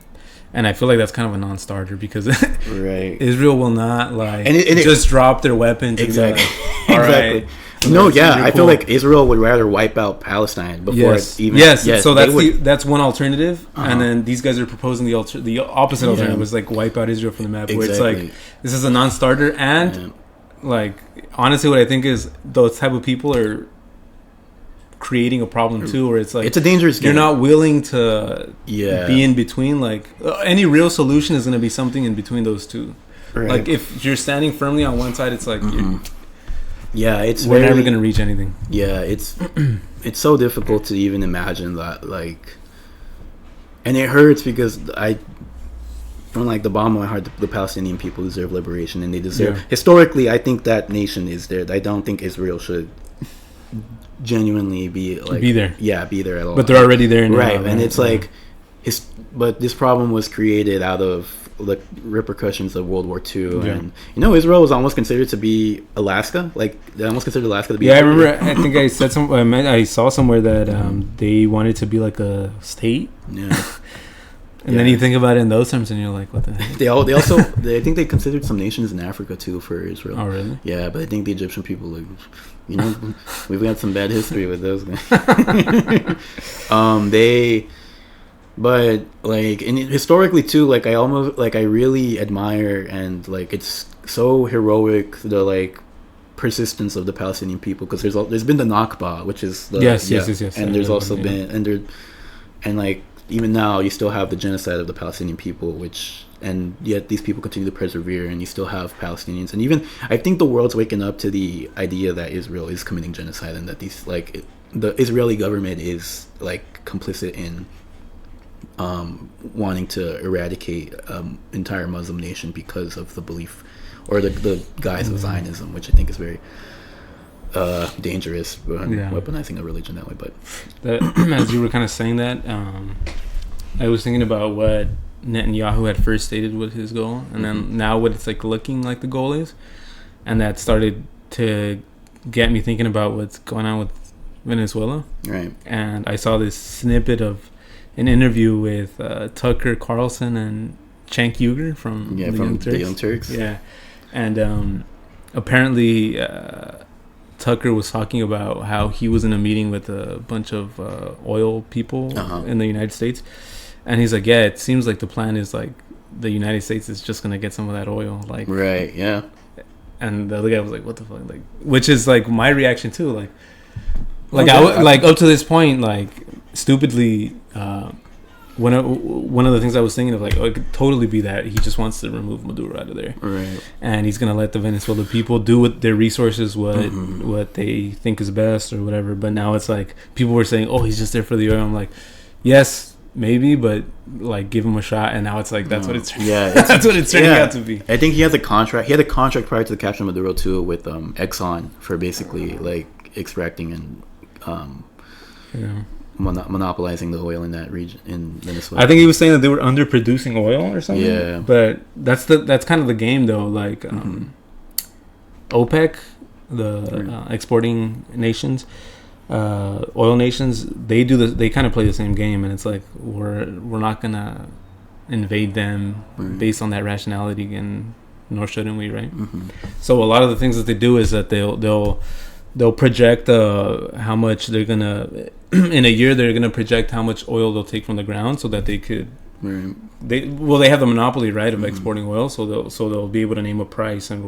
And I feel like that's kind of a non-starter because Israel will not like just drop their weapons. Exactly. All right. No, yeah, I feel like Israel would rather wipe out Palestine before it's even. Yes. So that's one alternative, and then these guys are proposing the opposite alternative, was like wipe out Israel from the map. Where it's like this is a non-starter, and like honestly, what I think is those type of people are creating a problem too, where it's like it's a dangerous game. You're not willing to be in between. Like any real solution is going to be something in between those two. Right. Like if you're standing firmly on one side, it's like. We're never gonna reach anything. Yeah, it's so difficult to even imagine that, like, and it hurts because from like the bottom of my heart, the Palestinian people deserve liberation, and they deserve. Historically, I think that nation is there. I don't think Israel should genuinely be like be there. Yeah, be there at all. But they're already there now, right? And it's like but this problem was created out of the repercussions of World War II, and Israel was almost considered to be Alaska. Like they almost considered Alaska to be. Yeah, I remember. I think I said I saw somewhere that they wanted to be like a state. Yeah. And then you think about it in those terms, and you're like, "What the heck?" I think they considered some nations in Africa too for Israel. Oh, really? Yeah, but I think the Egyptian people, like, we've got some bad history with those guys. But like, and historically too, like I really admire, and like it's so heroic, the like persistence of the Palestinian people, because there's been the Nakba, which is the yes, and there's also been and like. Even now, you still have the genocide of the Palestinian people, and yet these people continue to persevere, and you still have Palestinians. And even, I think the world's waking up to the idea that Israel is committing genocide, and that the Israeli government is, like, complicit in wanting to eradicate entire Muslim nation because of the belief, or the guise of Zionism, which I think is very dangerous, weaponizing a religion that way. But as you were kind of saying that, I was thinking about what Netanyahu had first stated was his goal, and then now what it's like looking like the goal is, and that started to get me thinking about what's going on with Venezuela. Right. And I saw this snippet of an interview with Tucker Carlson and Cenk Uygur from the Young Turks. Yeah, and apparently. Tucker was talking about how he was in a meeting with a bunch of oil people in the United States, and he's like, "Yeah, it seems like the plan is like the United States is just gonna get some of that oil, like." Right. Yeah. And the other guy was like, "What the fuck?" Like, which is like my reaction too. Like up to this point, like stupidly. One of the things I was thinking of, like, it could totally be that he just wants to remove Maduro out of there, right? And he's gonna let the Venezuelan people do with their resources what they think is best or whatever. But now it's like people were saying, "Oh, he's just there for the oil." I'm like, yes, maybe, but like give him a shot. And now it's like that's what it's that's what it's turning out to be. I think he has a contract. He had a contract prior to the capture of Maduro too with Exxon for basically like extracting and monopolizing the oil in that region in Venezuela. I think he was saying that they were underproducing oil or something. Yeah, but that's kind of the game though. Like OPEC, the exporting nations, oil nations, they kind of play the same game, and it's like we're not gonna invade them based on that rationality, and nor shouldn't we, right? So a lot of the things that they do is that they'll project how much they're gonna in a year. They're gonna project how much oil they'll take from the ground, so that they could. They have the monopoly, right, of exporting oil, so they'll be able to name a price and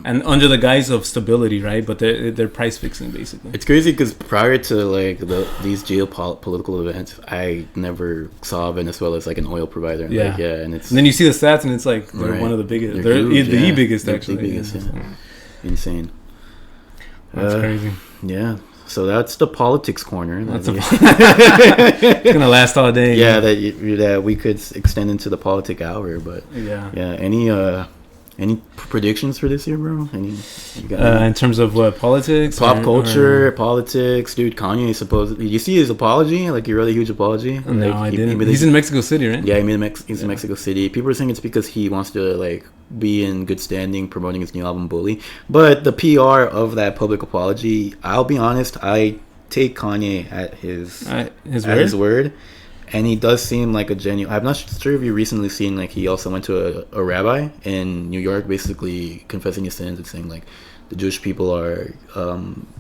and under the guise of stability, right? But they're price fixing basically. It's crazy because prior to like these geopolitical events, I never saw Venezuela as like an oil provider. Yeah, like, and then you see the stats, and it's like they're one of the biggest. They're huge, the biggest actually. The biggest, insane. That's crazy. Yeah. So that's the politics corner. It's gonna last all day. Yeah, that we could extend into the politic hour, but any predictions for this year, bro? In terms of what, politics, pop culture, politics, dude? Kanye supposedly. Did you see his apology? Like a really huge apology. No, I didn't. He's in Mexico City, right? Yeah, he's in Mexico City. People are saying it's because he wants to like be in good standing promoting his new album Bully. But the PR of that public apology, I'll be honest, I take Kanye at his word. And he does seem like a genuine. I'm not sure if you've recently seen, like, he also went to a rabbi in New York, basically confessing his sins and saying, like, the Jewish people are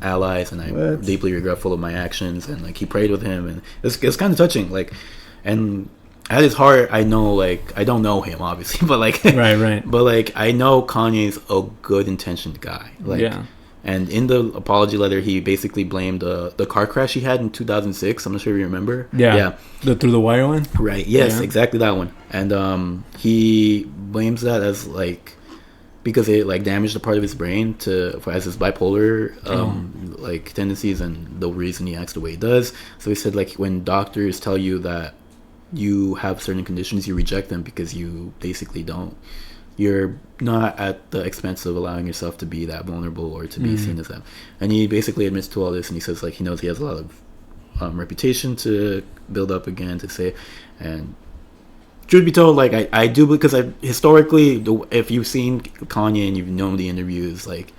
allies, and I'm deeply regretful of my actions. And, like, he prayed with him, and it's kind of touching. Like, and at his heart, I know, like, I don't know him, obviously, but, like, right. But, like, I know Kanye's a good intentioned guy. Like, yeah. And in the apology letter, he basically blamed the car crash he had in 2006. I'm not sure if you remember. Yeah. The Through the Wire one? Right. Yes, exactly that one. And he blames that as, like, because it, like, damaged a part of his brain as his bipolar, like, tendencies, and the reason he acts the way he does. So he said, like, when doctors tell you that you have certain conditions, you reject them because you basically don't. You're not at the expense of allowing yourself to be that vulnerable or to be seen as that. And he basically admits to all this, and he says like he knows he has a lot of reputation to build up again, to say. And truth be told, like I do, because I historically, if you've seen Kanye and you've known the interviews, like,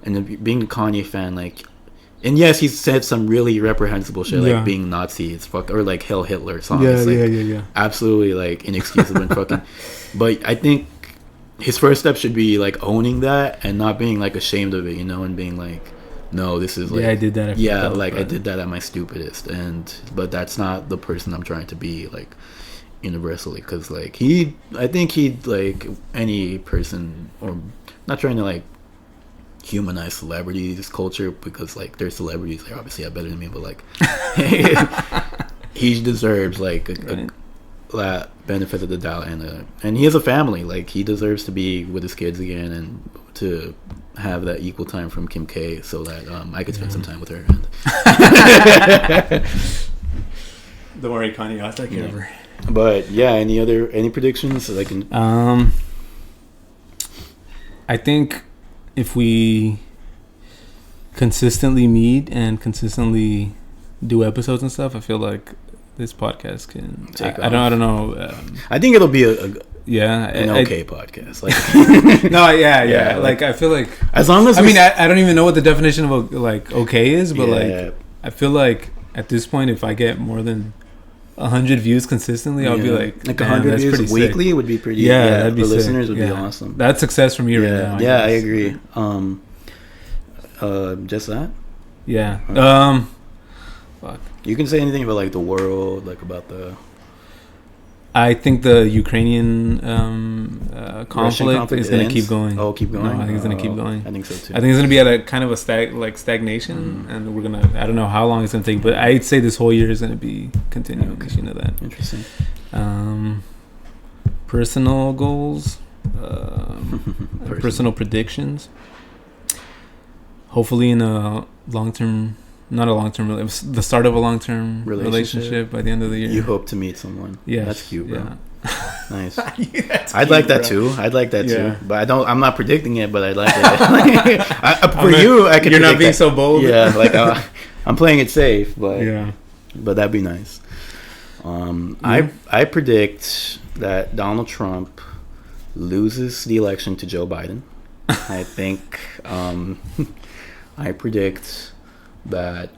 and being a Kanye fan, like, and yes, he's said some really reprehensible shit, like being Nazi, it's fuck, or like Hail Hitler songs, like, absolutely like inexcusable and fucking. But I think his first step should be like owning that and not being like ashamed of it, you know, and being like, no, this is like, I did that. I did that at my stupidest, but that's not the person I'm trying to be, like, universally, because like I think he'd like any person, or not trying to like humanize celebrities culture, because like they're celebrities, they obviously have better than me, but like he deserves like a benefit of the doubt, and he has a family, like he deserves to be with his kids again and to have that equal time from Kim K, so that I could spend some time with her. And don't worry, Kanye, I'll take care of her. But yeah, any predictions that I can? I think if we consistently meet and consistently do episodes and stuff, I feel like this podcast can take off. I don't know. I think it'll be an okay podcast. Like, no, yeah. Like I feel like, as long as I don't even know what the definition of like okay is, but like I feel like at this point, if I get more than 100 views consistently, I'll be like 100 views weekly sick. Would be pretty. That'd be for sick. Listeners would be awesome. That's success for me right now. I agree. Just that. Yeah. Fuck. You can say anything about like the world, like about the. I think the Ukrainian conflict is going to keep going. Oh, keep going? No, I think it's going to keep going. I think so too. I think it's going to be at a kind of a stagnation, and we're going to, I don't know how long it's going to take, but I'd say this whole year is going to be continuing, because you know that. Interesting. Personal goals, personal predictions. Hopefully in a long-term... Not a long-term, the start of a long-term relationship by the end of the year. You hope to meet someone. Yeah, that's cute, bro. Yeah. Nice. I'd like that too. But I'm not predicting it, but I'd like it. I can. You're not being so bold. Yeah, like I'm playing it safe, but that'd be nice. I predict that Donald Trump loses the election to Joe Biden. I think. I predict that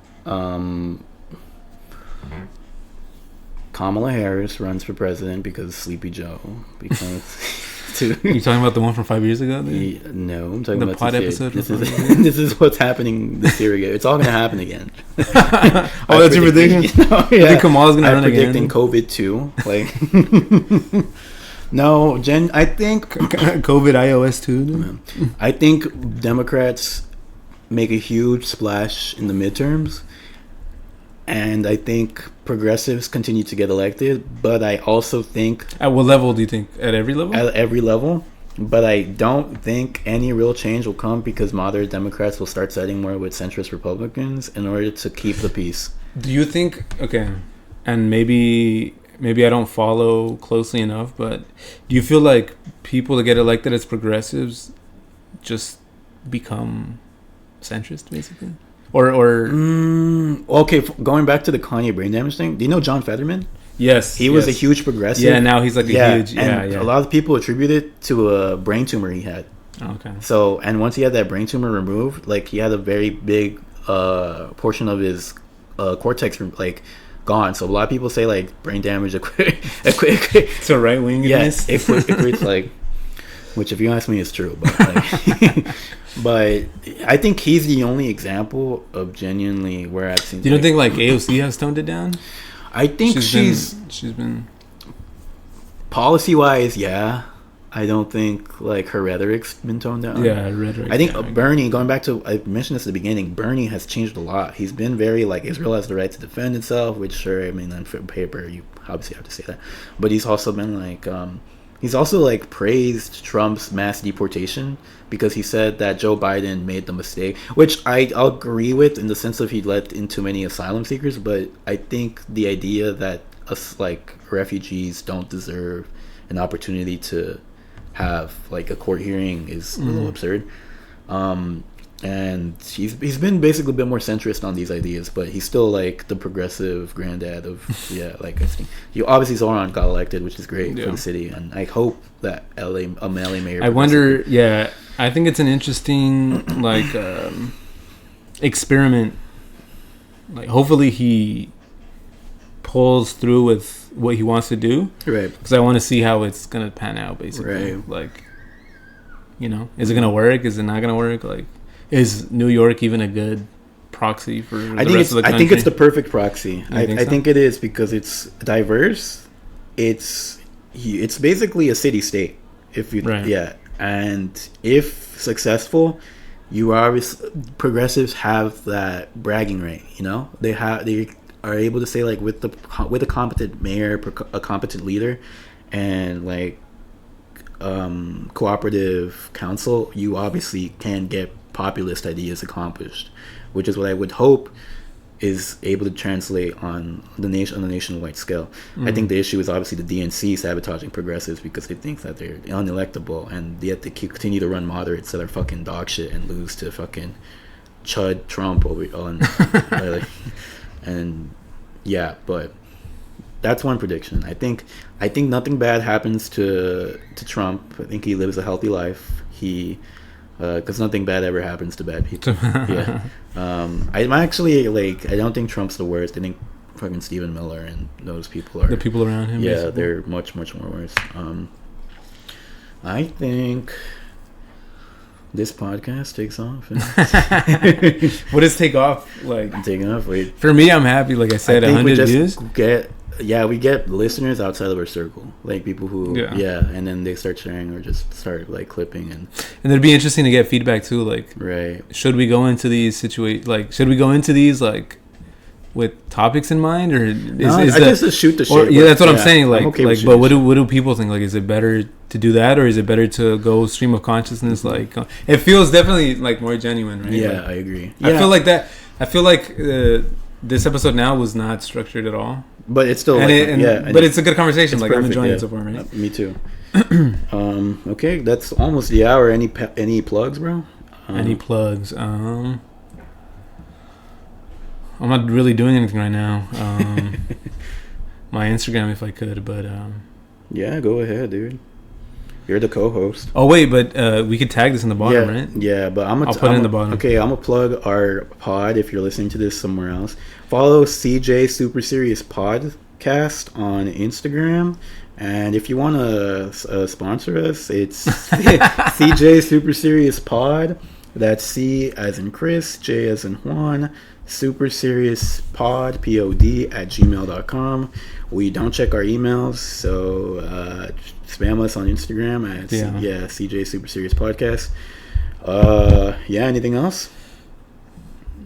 Kamala Harris runs for president because Sleepy Joe becomes You talking about the one from 5 years ago? No, I'm talking the about pod episode. This is what's happening this year again. It's all gonna happen again. That's your prediction? I think Kamala's gonna run again. I'm predicting COVID too. Like no, I think COVID iOS too. I think Democrats make a huge splash in the midterms, and I think progressives continue to get elected, but I also think... At what level do you think? At every level? At every level, but I don't think any real change will come because moderate Democrats will start siding more with centrist Republicans in order to keep the peace. Do you think... Okay, and maybe I don't follow closely enough, but do you feel like people that get elected as progressives just become... centrist, basically, or okay. Going back to the Kanye brain damage thing, do you know John Fetterman? Yes, he was a huge progressive. Yeah, now he's like a huge. A lot of people attribute it to a brain tumor he had. Okay. So, and once he had that brain tumor removed, like he had a very big portion of his cortex like gone. So a lot of people say like brain damage It's a right wing. Yes, it creates like. Which, if you ask me, is true. But, like, but I think he's the only example of genuinely where I've seen... Do you don't think, like, AOC has toned it down? I think she's been... Policy-wise, yeah. I don't think, like, her rhetoric's been toned down. Yeah, rhetoric. I think Bernie, going back to... I mentioned this at the beginning. Bernie has changed a lot. He's been very, like, Israel has the right to defend itself, which, sure, I mean, on paper, you obviously have to say that. But he's also been, like... He's also like praised Trump's mass deportation because he said that Joe Biden made the mistake, which I'll agree with in the sense of he let in too many asylum seekers. But I think the idea that us like refugees don't deserve an opportunity to have like a court hearing is a little absurd. And he's been basically a bit more centrist on these ideas, but he's still like the progressive granddad of like I think you obviously Zoran got elected, which is great for the city, and I hope that LA mayor. I wonder. Yeah, I think it's an interesting like experiment. Like hopefully he pulls through with what he wants to do, right? Because I want to see how it's gonna pan out, basically. Right. Like, you know, is it gonna work? Is it not gonna work? Like, is New York even a good proxy for the rest of the country? I think it's the perfect proxy. I so? think it is because it's diverse. It's basically a city state. If you and if successful, you progressives have that bragging right. You know, they are able to say like with a competent mayor, a competent leader, and like cooperative council, you obviously can get populist ideas accomplished, which is what I would hope is able to translate on the nationwide scale. I think the issue is obviously the DNC sabotaging progressives because they think that they're unelectable, and yet they continue to run moderates that are fucking dog shit and lose to fucking Chud Trump and but that's one prediction. I think nothing bad happens to Trump. I think he lives a healthy life. Because nothing bad ever happens to bad people. I'm actually like, I don't think Trump's the worst. I think fucking Stephen Miller and those people are the people around him. Yeah, basically. They're much more worse. I think this podcast takes off. What does take off like? Taking off. Wait. For me, I'm happy. Like I said, 100 views. We get listeners outside of our circle, like people who and then they start sharing or just start like clipping and it'd be interesting to get feedback too, like should we go into these with topics in mind, or is just shoot the shit? That's what I'm saying. Like, but what do people think? Like, is it better to do that, or is it better to go stream of consciousness? Like, it feels definitely like more genuine, right? Yeah, like, I agree. I feel like that. I feel like this episode now was not structured at all, but it's still but it's a good conversation. Like, perfect, I'm enjoying it so far, right? Me too. Okay, that's almost the hour. Any plugs, bro? Any plugs? I'm not really doing anything right now. My Instagram, if I could, but yeah, go ahead, dude. You're the co-host. Oh wait, but we could tag this in the bottom, right? Yeah, but I'll put it in the bottom. Okay, I'm gonna plug our pod if you're listening to this somewhere else. Follow CJ Super Serious Podcast on Instagram, and if you want to sponsor us, it's CJ Super Serious Pod. That's C as in Chris, J as in Juan, Super Serious Pod, POD @gmail.com. We don't check our emails, so spam us on Instagram at CJ Super Serious Podcast. Anything else?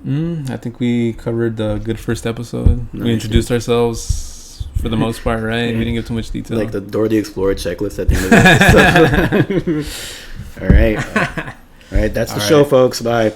I think we covered the good first episode. Nice. We introduced ourselves for the most part, right? We didn't give too much detail. Like the Dora the Explorer checklist at the end of the episode. All right. All right, that's the show, folks. Bye.